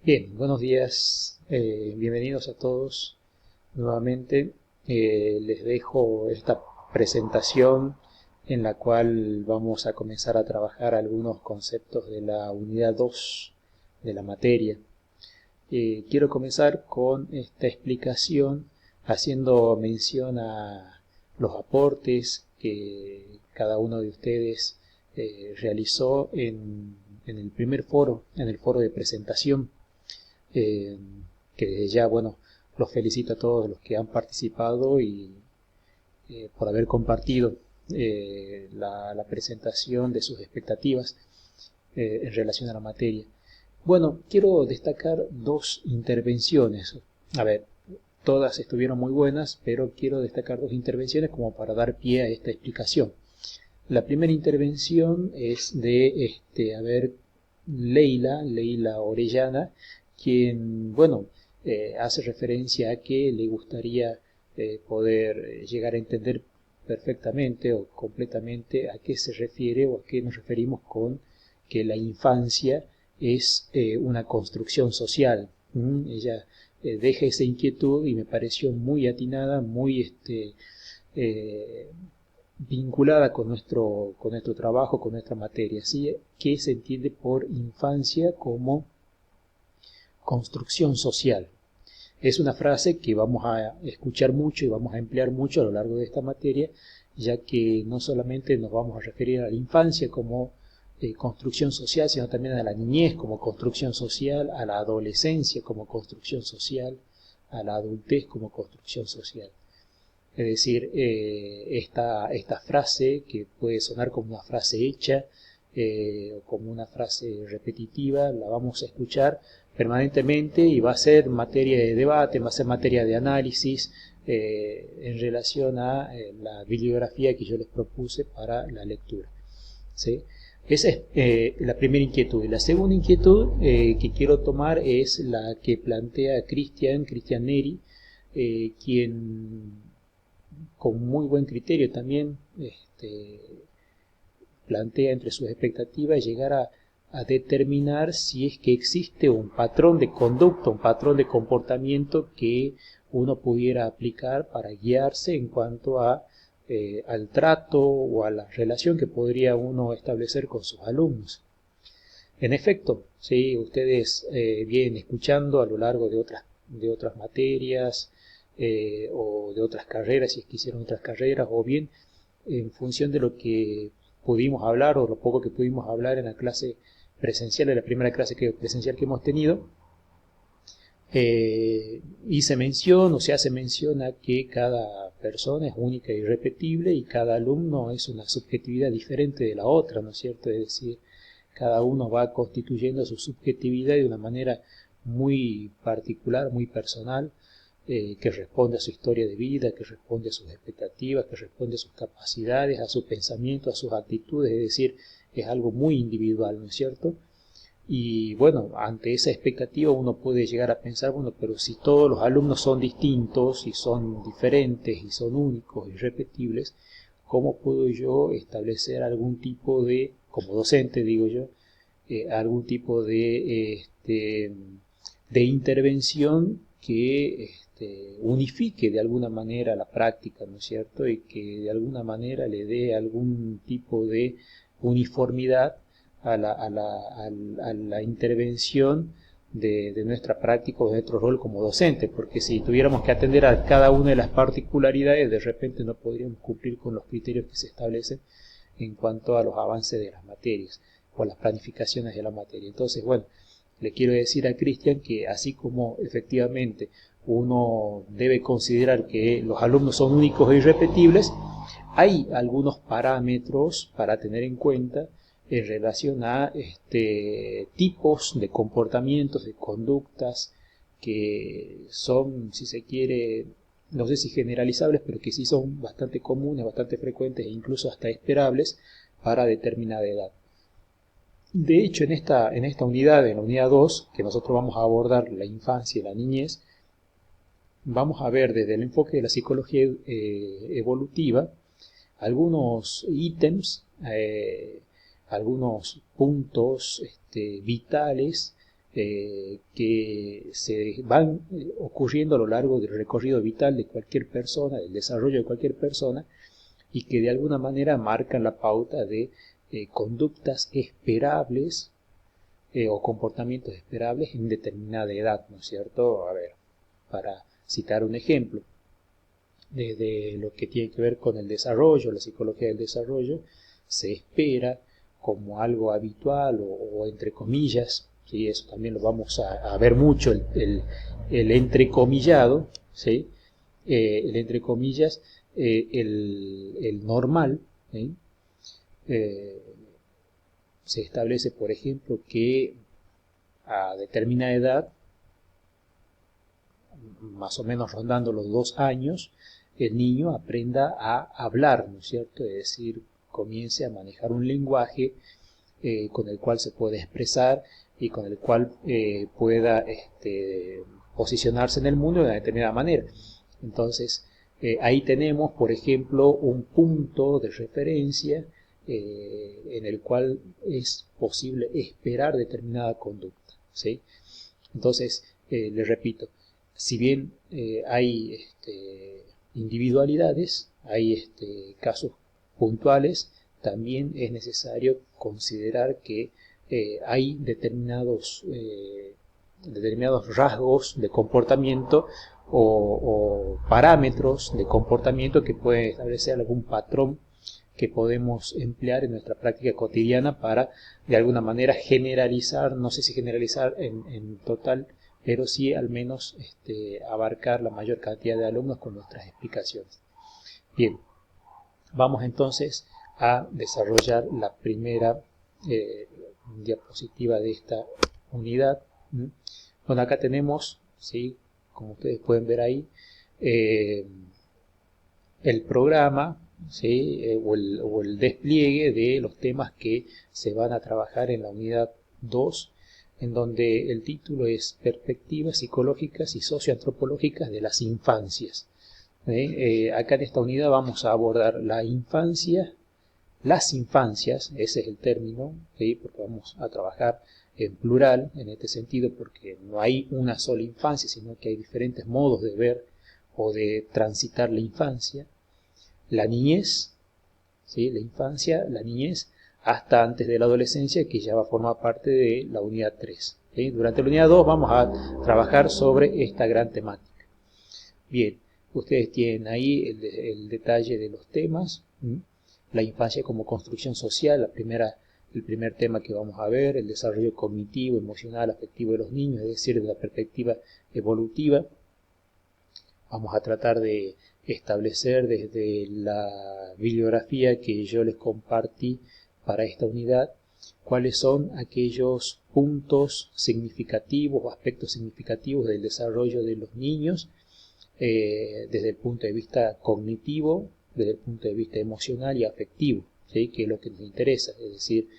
Bien, buenos días, bienvenidos a todos nuevamente. Les dejo esta presentación en la cual vamos a comenzar a trabajar algunos conceptos de la unidad 2 de la materia. Quiero comenzar con esta explicación haciendo mención a los aportes que cada uno de ustedes realizó en el primer foro, en el foro de presentación. Que desde ya, bueno, los felicito a todos los que han participado y por haber compartido la presentación de sus expectativas en relación a la materia. Bueno, quiero destacar dos intervenciones. A ver, todas estuvieron muy buenas, pero quiero destacar dos intervenciones como para dar pie a esta explicación. La primera intervención es de, Leila Orellana, quien, bueno, hace referencia a que le gustaría poder llegar a entender perfectamente o completamente a qué se refiere o a qué nos referimos con que la infancia es una construcción social. Ella deja esa inquietud y me pareció muy atinada, muy vinculada con nuestro trabajo, con nuestra materia, ¿sí? Que se entiende por infancia como construcción social. Es una frase que vamos a escuchar mucho y vamos a emplear mucho a lo largo de esta materia, ya que no solamente nos vamos a referir a la infancia como construcción social, sino también a la niñez como construcción social, a la adolescencia como construcción social, a la adultez como construcción social. Es decir, esta frase que puede sonar como una frase hecha o como una frase repetitiva, la vamos a escuchar permanentemente y va a ser materia de debate, va a ser materia de análisis en relación a la bibliografía que yo les propuse para la lectura, ¿sí? Esa es la primera inquietud. Y la segunda inquietud que quiero tomar es la que plantea Cristian Neri, quien con muy buen criterio también plantea entre sus expectativas llegar a determinar si es que existe un patrón de conducta, un patrón de comportamiento que uno pudiera aplicar para guiarse en cuanto al trato o a la relación que podría uno establecer con sus alumnos. En efecto, ¿sí? Ustedes vienen escuchando a lo largo de otras materias o de otras carreras, si es que hicieron otras carreras, o bien en función de lo que pudimos hablar o lo poco que pudimos hablar en la clase presencial, en la primera clase presencial que hemos tenido, hice mención o se hace mención a que cada persona es única e irrepetible y cada alumno es una subjetividad diferente de la otra, ¿no es cierto? Es decir, cada uno va constituyendo su subjetividad de una manera muy particular, muy personal, que responde a su historia de vida, que responde a sus expectativas, que responde a sus capacidades, a su pensamiento, a sus actitudes, es decir, es algo muy individual, ¿no es cierto? Y bueno, ante esa expectativa uno puede llegar a pensar, bueno, pero si todos los alumnos son distintos y son diferentes y son únicos y irrepetibles, ¿cómo puedo yo establecer algún tipo de, como docente digo yo, algún tipo de intervención que unifique de alguna manera la práctica, ¿no es cierto? Y que de alguna manera le dé algún tipo de uniformidad a la intervención de nuestra práctica o de nuestro rol como docente, porque si tuviéramos que atender a cada una de las particularidades, de repente no podríamos cumplir con los criterios que se establecen en cuanto a los avances de las materias o las planificaciones de la materia. Entonces, bueno, le quiero decir a Cristian que así como efectivamente uno debe considerar que los alumnos son únicos e irrepetibles, hay algunos parámetros para tener en cuenta en relación a tipos de comportamientos, de conductas que son, si se quiere, no sé si generalizables, pero que sí son bastante comunes, bastante frecuentes e incluso hasta esperables para determinada edad. De hecho, en esta unidad, en la unidad 2, que nosotros vamos a abordar la infancia y la niñez, vamos a ver desde el enfoque de la psicología evolutiva algunos ítems, algunos puntos vitales que se van ocurriendo a lo largo del recorrido vital de cualquier persona, del desarrollo de cualquier persona, y que de alguna manera marcan la pauta de conductas esperables o comportamientos esperables en determinada edad, ¿no es cierto? A ver, para citar un ejemplo, desde lo que tiene que ver con el desarrollo, la psicología del desarrollo, se espera como algo habitual o entre comillas, ¿sí? Eso también lo vamos a ver mucho, el entrecomillado, ¿sí? El entre comillas, el normal, ¿sí? Se establece, por ejemplo, que a determinada edad, más o menos rondando los 2 años, el niño aprenda a hablar, ¿no es cierto? Es decir, comience a manejar un lenguaje con el cual se puede expresar y con el cual pueda posicionarse en el mundo de una determinada manera. Entonces, ahí tenemos, por ejemplo, un punto de referencia en el cual es posible esperar determinada conducta, ¿sí? Entonces, les repito, si bien hay individualidades, hay casos puntuales, también es necesario considerar que hay determinados rasgos de comportamiento o parámetros de comportamiento que pueden establecer algún patrón que podemos emplear en nuestra práctica cotidiana para de alguna manera generalizar, no sé si generalizar en total, pero sí al menos abarcar la mayor cantidad de alumnos con nuestras explicaciones. Bien, vamos entonces a desarrollar la primera diapositiva de esta unidad. Bueno, acá tenemos, ¿sí? Como ustedes pueden ver ahí, el programa, ¿sí? o el despliegue de los temas que se van a trabajar en la unidad 2, en donde el título es Perspectivas psicológicas y socioantropológicas de las infancias. Acá en esta unidad vamos a abordar la infancia, las infancias, ese es el término, ¿sí? Porque vamos a trabajar en plural en este sentido, porque no hay una sola infancia, sino que hay diferentes modos de ver o de transitar la infancia. La niñez, ¿sí? La infancia, la niñez, hasta antes de la adolescencia, que ya va a formar parte de la unidad 3. ¿Sí? Durante la unidad 2 vamos a trabajar sobre esta gran temática. Bien, ustedes tienen ahí el detalle de los temas. La infancia como construcción social, el primer tema que vamos a ver, el desarrollo cognitivo, emocional, afectivo de los niños, es decir, de la perspectiva evolutiva. Vamos a tratar de establecer desde la bibliografía que yo les compartí para esta unidad cuáles son aquellos puntos significativos o aspectos significativos del desarrollo de los niños desde el punto de vista cognitivo, desde el punto de vista emocional y afectivo, ¿sí? Que es lo que nos interesa, es decir,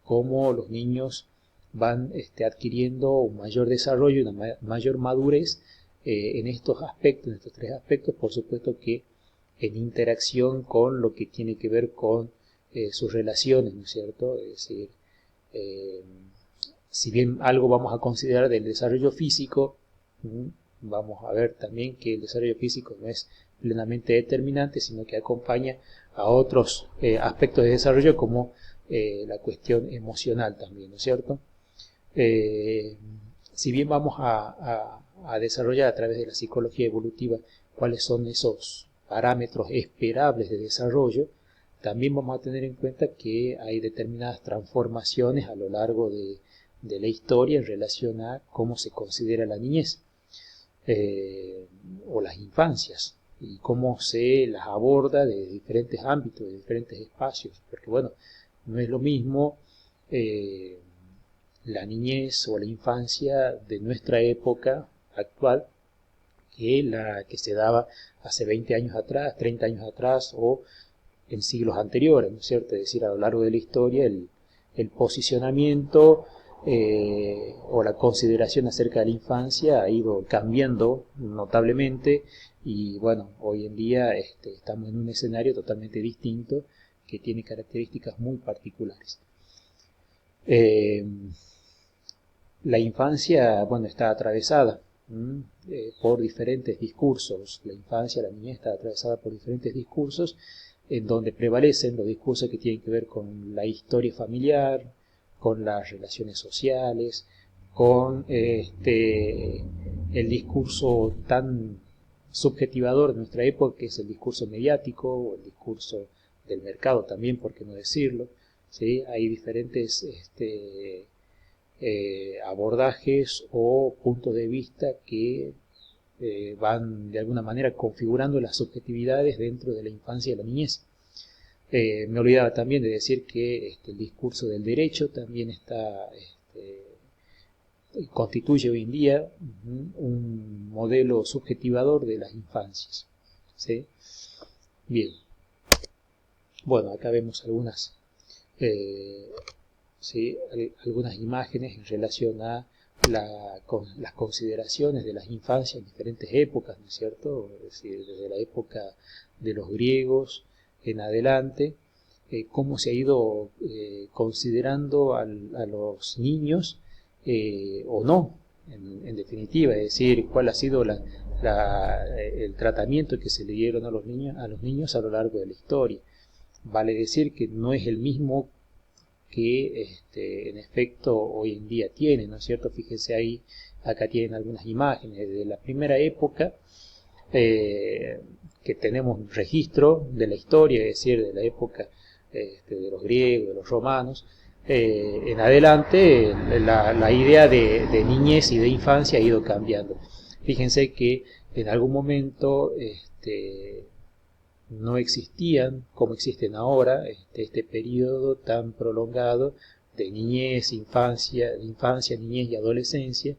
cómo los niños van adquiriendo un mayor desarrollo, una mayor madurez en estos aspectos, en estos tres aspectos, por supuesto que en interacción con lo que tiene que ver con sus relaciones, ¿no es cierto? Es decir, si bien algo vamos a considerar del desarrollo físico, vamos a ver también que el desarrollo físico no es plenamente determinante, sino que acompaña a otros aspectos de desarrollo como la cuestión emocional también, ¿no es cierto? Si bien vamos a desarrollar a través de la psicología evolutiva cuáles son esos parámetros esperables de desarrollo, también vamos a tener en cuenta que hay determinadas transformaciones a lo largo de la historia en relación a cómo se considera la niñez o las infancias y cómo se las aborda de diferentes ámbitos, de diferentes espacios, porque bueno, no es lo mismo la niñez o la infancia de nuestra época actual que la que se daba hace 20 años atrás, 30 años atrás o en siglos anteriores, ¿no es cierto? Es decir, a lo largo de la historia el posicionamiento o la consideración acerca de la infancia ha ido cambiando notablemente y bueno, hoy en día estamos en un escenario totalmente distinto que tiene características muy particulares. La infancia, bueno, está atravesada por diferentes discursos. La infancia, la niñez está atravesada por diferentes discursos en donde prevalecen los discursos que tienen que ver con la historia familiar, con las relaciones sociales, con el discurso tan subjetivador de nuestra época, que es el discurso mediático o el discurso del mercado también, por qué no decirlo. ¿Sí? Hay diferentes abordajes o puntos de vista que van de alguna manera configurando las subjetividades dentro de la infancia y la niñez. Me olvidaba también de decir que el discurso del derecho también constituye hoy en día un modelo subjetivador de las infancias. ¿Sí? Bien. Bueno, acá vemos ¿sí? algunas imágenes en relación a las consideraciones de las infancias en diferentes épocas, ¿no es cierto? Es decir, desde la época de los griegos en adelante, cómo se ha ido considerando a los niños o no, en definitiva, es decir, cuál ha sido el tratamiento que se le dieron a los niños a lo largo de la historia. Vale decir que no es el mismo que en efecto hoy en día tiene, ¿no es cierto? Fíjense ahí, acá tienen algunas imágenes de la primera época que tenemos registro de la historia, es decir, de la época de los griegos, de los romanos. En adelante la idea de niñez y de infancia ha ido cambiando. Fíjense que en algún momento no existían como existen ahora, este periodo tan prolongado de niñez, infancia, niñez y adolescencia,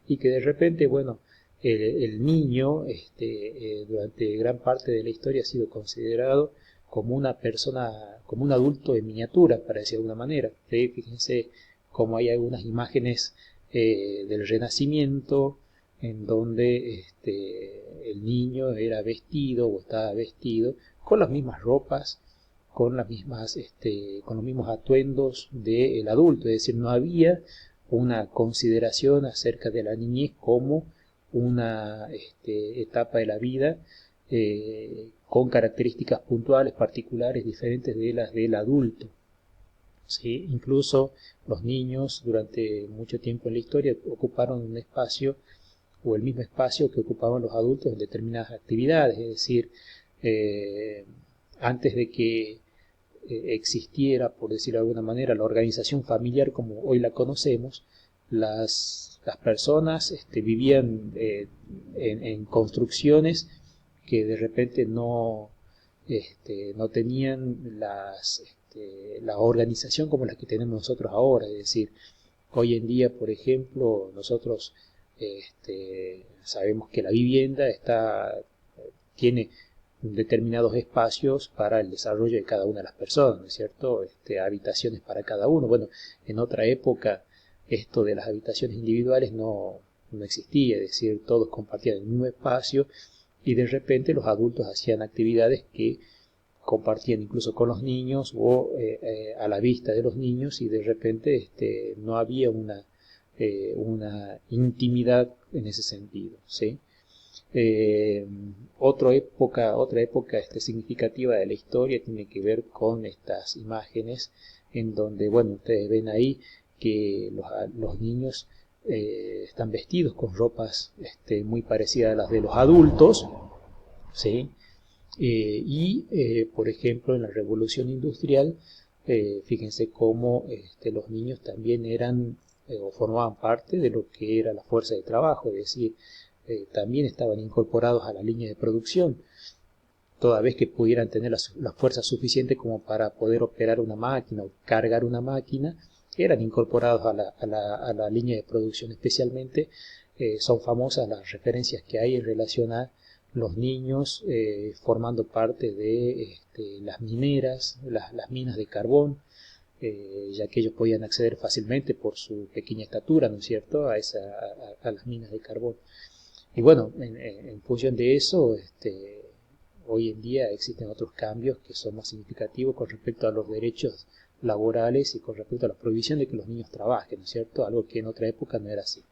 y que de repente, bueno, el niño durante gran parte de la historia ha sido considerado como una persona, como un adulto en miniatura, para decir de alguna manera. ¿Sí? Fíjense cómo hay algunas imágenes del Renacimiento, en donde el niño era vestido o estaba vestido con las mismas ropas, con los mismos atuendos del adulto, es decir, no había una consideración acerca de la niñez como una etapa de la vida con características puntuales, particulares, diferentes de las del adulto. ¿Sí? Incluso los niños durante mucho tiempo en la historia ocuparon un espacio o el mismo espacio que ocupaban los adultos en determinadas actividades, es decir, antes de que existiera, por decirlo de alguna manera, la organización familiar como hoy la conocemos, las personas vivían en construcciones que de repente no tenían la organización como la que tenemos nosotros ahora, es decir, hoy en día, por ejemplo, nosotros sabemos que la vivienda tiene determinados espacios para el desarrollo de cada una de las personas, ¿no es cierto? Habitaciones para cada uno. Bueno, en otra época esto de las habitaciones individuales no existía, es decir, todos compartían el mismo espacio y de repente los adultos hacían actividades que compartían incluso con los niños o a la vista de los niños, y de repente no había una intimidad en ese sentido, ¿sí? Otra época significativa de la historia tiene que ver con estas imágenes en donde, bueno, ustedes ven ahí que los niños están vestidos con ropas muy parecidas a las de los adultos, ¿sí? Por ejemplo, en la Revolución Industrial, fíjense cómo los niños también eran o formaban parte de lo que era la fuerza de trabajo, es decir, también estaban incorporados a la línea de producción, toda vez que pudieran tener la fuerza suficiente como para poder operar una máquina o cargar una máquina, eran incorporados a la línea de producción. Especialmente son famosas las referencias que hay en relación a los niños formando parte de las mineras, las minas de carbón, ya que ellos podían acceder fácilmente por su pequeña estatura, ¿no es cierto?, a las minas de carbón. Y bueno, en función de eso, hoy en día existen otros cambios que son más significativos con respecto a los derechos laborales y con respecto a la prohibición de que los niños trabajen, ¿no es cierto? Algo que en otra época no era así.